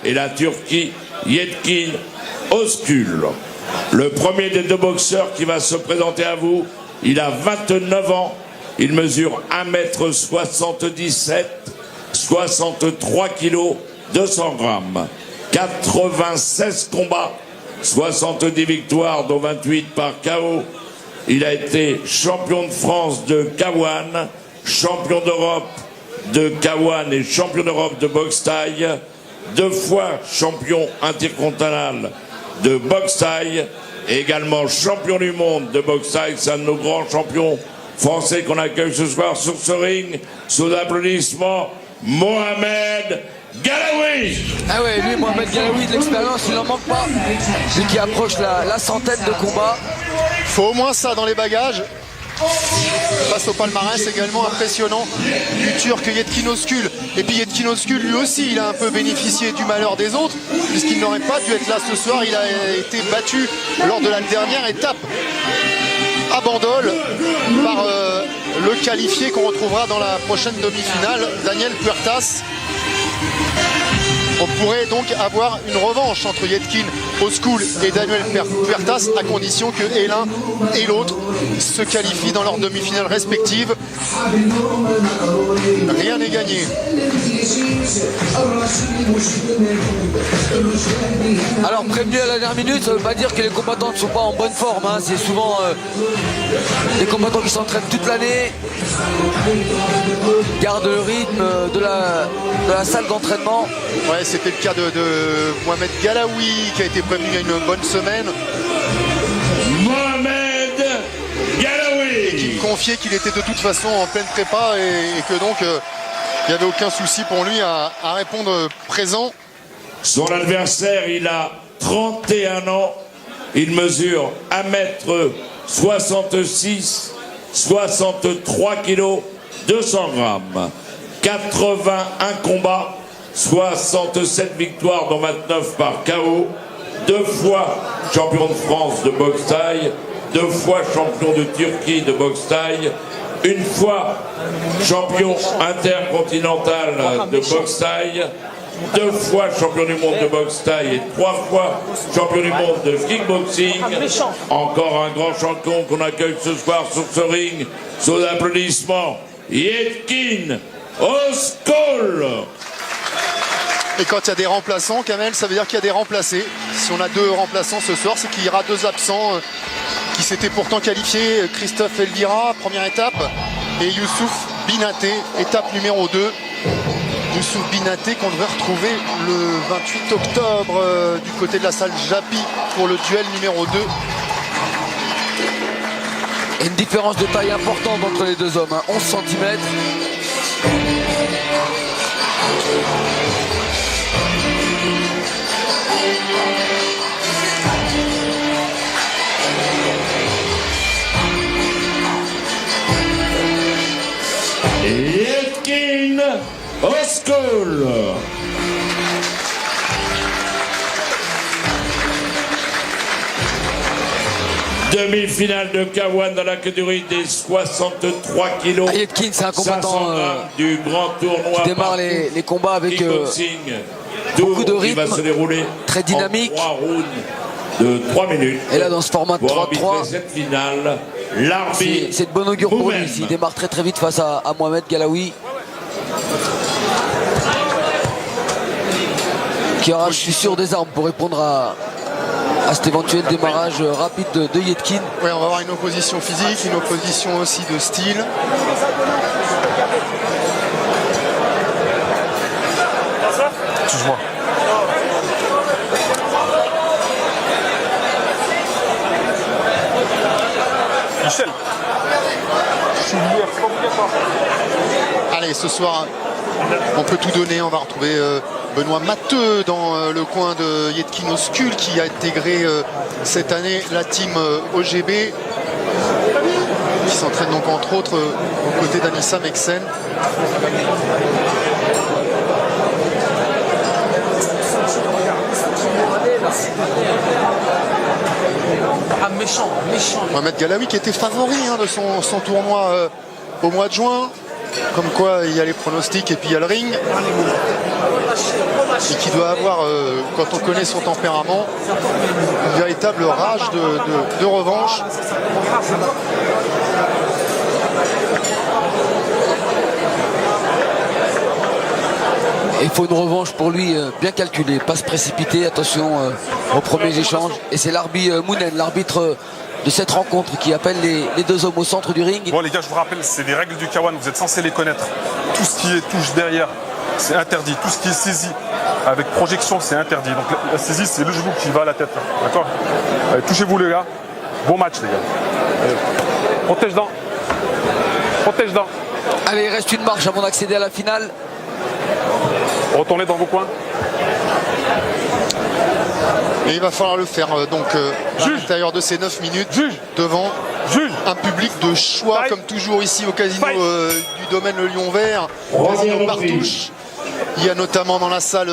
et la Turquie Yetkin Özkul. Le premier des deux boxeurs qui va se présenter à vous, il a 29 ans, il mesure 1m77, 63 kg, 200 grammes, 96 combats, 70 victoires dont 28 par KO. Il a été champion de France de K1, champion d'Europe de K1 et champion d'Europe de boxe taille, 2 fois champion intercontinental de boxe taille, et également champion du monde de boxe taille. C'est un de nos grands champions français qu'on accueille ce soir sur ce ring, sous applaudissements, Mohamed Galaoui. Ah ouais, lui, Mohamed Galaoui, de l'expérience, il n'en manque pas. Lui qui approche la centaine de combats. Faut au moins ça dans les bagages. Face au palmarès également impressionnant du Turc Yetkin Özkul. Et puis Yetkin Özkul, lui aussi, il a un peu bénéficié du malheur des autres, puisqu'il n'aurait pas dû être là ce soir. Il a été battu lors de la dernière étape à Bandol par le qualifié qu'on retrouvera dans la prochaine demi-finale, Daniel Puertas. On pourrait donc avoir une revanche entre Yetkin Özkul et Daniel Puertas, à condition que et l'un et l'autre se qualifient dans leurs demi-finales respectives. Rien n'est gagné. Alors prévenu à la dernière minute, ça ne veut pas dire que les combattants ne sont pas en bonne forme, hein. C'est souvent des combattants qui s'entraînent toute l'année, gardent le rythme de la salle d'entraînement. Ouais, c'était le cas de Mohamed Galaoui qui a été prévenu il y a une bonne semaine. Mohamed Galaoui. Et qui me confiait qu'il était de toute façon en pleine prépa et que donc il n'y avait aucun souci pour lui à répondre présent. Son adversaire, il a 31 ans, il mesure 1m66, 63 kg, 200 grammes, 81 combats, 67 victoires dont 29 par KO, 2 fois champion de France de boxe taille, 2 fois champion de Turquie de boxe taille, 1 fois champion intercontinental de boxe taille, 2 fois champion du monde de boxe taille et 3 fois champion du monde de kickboxing. Encore un grand champion qu'on accueille ce soir sur ce ring, sous applaudissements, Yetkin Özkul. Et quand il y a des remplaçants, Kamel, ça veut dire qu'il y a des remplacés. Si on a 2 remplaçants ce soir, c'est qu'il y aura 2 absents qui s'étaient pourtant qualifiés. Christophe Elvira, première étape, et Youssouf Binaté, étape numéro 2. Youssouf Binaté qu'on devrait retrouver le 28 octobre du côté de la salle Japi pour le duel numéro 2. Et une différence de taille importante entre les deux hommes, hein, 11 cm. Yetkin Özkul. Demi-finale de K1 dans la catégorie des 63 kilos. Yetkin, c'est un combattant du grand tournoi qui démarre les combats avec beaucoup de rythme, qui va se dérouler très dynamique. En 3 rounds de 3 minutes. Et là, dans ce format de 3-3, cette finale, l'arbitre, c'est de bon augure pour lui. Il démarre très vite face à Mohamed Galaoui, qui aura, je suis sûr, des armes pour répondre à cet éventuel démarrage rapide de Yetkin. Oui, on va avoir une opposition physique, une opposition aussi de style. Excuse-moi. Michel. Allez, ce soir, on peut tout donner. On va retrouver Benoît Matteux dans le coin de Yetkin Özkul qui a intégré cette année la team OGB, qui s'entraîne donc entre autres aux côtés d'Anissa Meksen. Ah, méchant. Mohamed Galaoui qui était favori de son tournoi au mois de juin. Comme quoi, il y a les pronostics et puis il y a le ring. Et qui doit avoir, quand on connaît son tempérament, une véritable rage de revanche. Il faut une revanche pour lui bien calculée, pas se précipiter, attention aux premiers échanges. Et c'est l'arbitre Mounen, l'arbitre de cette rencontre, qui appelle les deux hommes au centre du ring. Bon les gars, je vous rappelle, c'est les règles du K1, vous êtes censés les connaître. Tout ce qui est touche derrière, c'est interdit. Tout ce qui est saisie avec projection, c'est interdit. Donc la saisie, c'est le genou qui va à la tête. D'accord? Allez, touchez-vous les gars. Bon match les gars. Allez. Protège dents. Protège dents. Allez, il reste une marche avant d'accéder à la finale. Retournez dans vos coins. Et il va falloir le faire à l'intérieur de ces 9 minutes devant un public de choix comme toujours ici au casino du domaine Le Lion Vert, casino Partouche. Il y a notamment dans la salle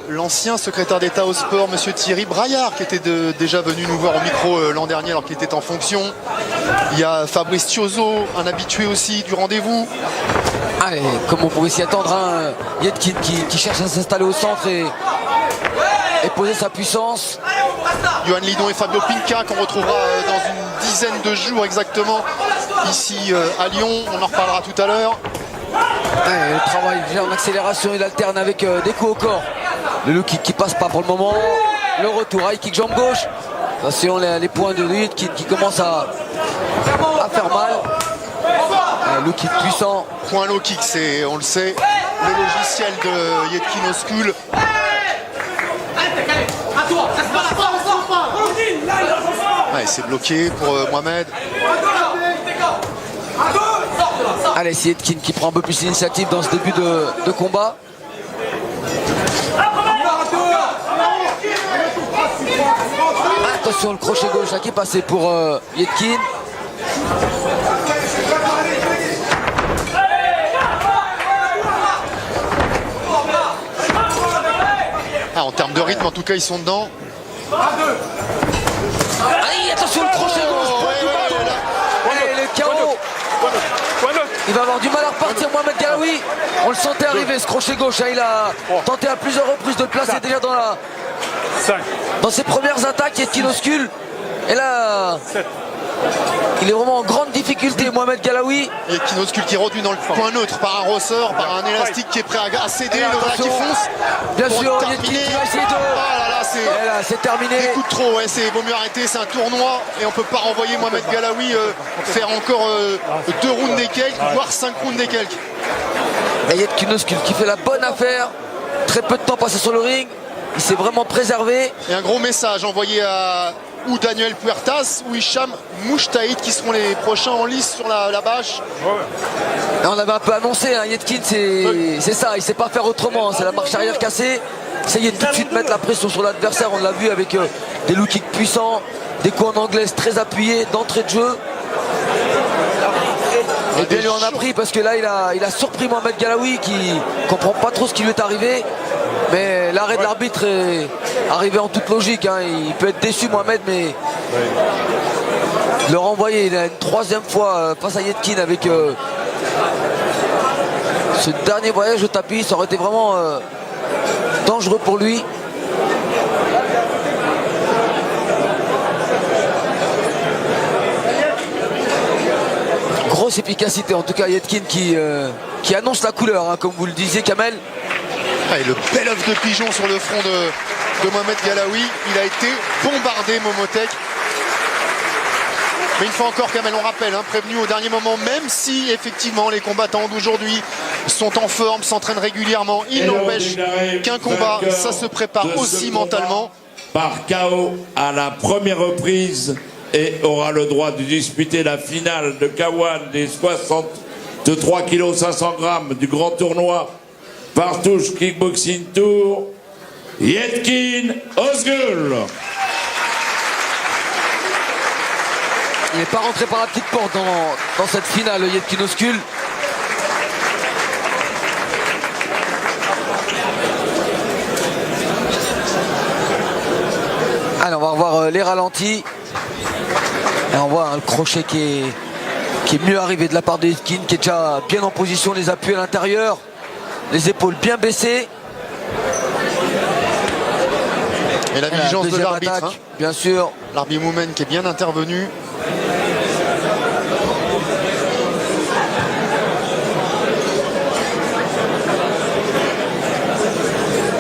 l'ancien secrétaire d'État au sport, monsieur Thierry Braillard, qui était déjà venu nous voir au micro l'an dernier alors qu'il était en fonction. Il y a Fabrice Thiozo, un habitué aussi du rendez-vous. Allez, comme on pouvait s'y attendre, hein, Yetkin qui cherche à s'installer au centre et poser sa puissance. Johan Lidon et Fabio Pinca qu'on retrouvera dans une dizaine de jours exactement ici à Lyon. On en reparlera tout à l'heure. Le travail déjà en accélération, il alterne avec des coups au corps. Le look qui passe pas pour le moment. Le retour, high kick jambe gauche. Attention les points de Yetkin qui commencent à faire mal. Low kick puissant. Point low kick, c'est, on le sait, le logiciel de Yetkin Oskul. Ouais, c'est bloqué pour Mohamed. Allez, c'est Yetkin qui prend un peu plus l'initiative dans ce début de combat. Attention, le crochet gauche là, qui est passé pour Yetkin. En termes de rythme, en tout cas, ils sont dedans. Aïe, attention, le crochet gauche. Et le KO. Il va avoir du mal à repartir, Mohamed Galaoui. On le sentait arriver, ce crochet gauche. Il a tenté à plusieurs reprises de le placer déjà dans ses premières attaques. Yetkin Oskul. Et là, il est vraiment en grande difficulté, Mohamed Galaoui. Yetkin Oskul qui est retenu dans le point neutre par un ressort, par un élastique qui est prêt à céder, le bras qui fonce. Bien sûr, Yetkin qui va essayer de... Oh là là, c'est terminé. Des coups de trop, ouais, c'est vaut mieux arrêter, c'est un tournoi et on peut pas renvoyer Mohamed Galaoui faire encore 2 rounds et quelques, voire 5 rounds et quelques. Et Yetkin Oskul qui fait la bonne affaire. Très peu de temps passé sur le ring. Il s'est vraiment préservé. Et un gros message envoyé à ou Daniel Puertas ou Hicham Mouchtaïd qui seront les prochains en lice sur la bâche. Et on avait un peu annoncé, hein, Yetkin c'est ça, il sait pas faire autrement, c'est la marche arrière cassée. Essayez de tout de suite mettre la pression sur l'adversaire, on l'a vu avec des low kicks puissants, des coups en anglaise très appuyés, d'entrée de jeu. Et bien lui en a pris parce que là il a surpris Mohamed Galaoui qui comprend pas trop ce qui lui est arrivé. Mais l'arrêt de l'arbitre est arrivé en toute logique, hein. Il peut être déçu Mohamed, mais le renvoyer il a une 3e fois face à Yetkin avec ce dernier voyage au tapis, ça aurait été vraiment dangereux pour lui. Grosse efficacité en tout cas, Yetkin qui annonce la couleur, hein, comme vous le disiez Kamel. Et le bel œuf de pigeon sur le front de Mohamed Galaoui. Il a été bombardé, Momotek. Mais une fois encore, Kamel, on rappelle, hein, prévenu au dernier moment, même si effectivement les combattants d'aujourd'hui sont en forme, s'entraînent régulièrement, il n'empêche qu'un combat, ça se prépare aussi mentalement. Par KO à la première reprise et aura le droit de disputer la finale de K1 des 63 kg 500 grammes du grand tournoi Partouche Kickboxing Tour, Yetkin Oskul. Il n'est pas rentré par la petite porte dans cette finale, Yetkin Oskul. Alors on va revoir les ralentis. Et on voit le crochet qui qui est mieux arrivé de la part de Yetkin, qui est déjà bien en position, les appuis à l'intérieur, les épaules bien baissées. Et la vigilance de l'arbitre, hein. Bien sûr. L'arbitre Moumen qui est bien intervenu.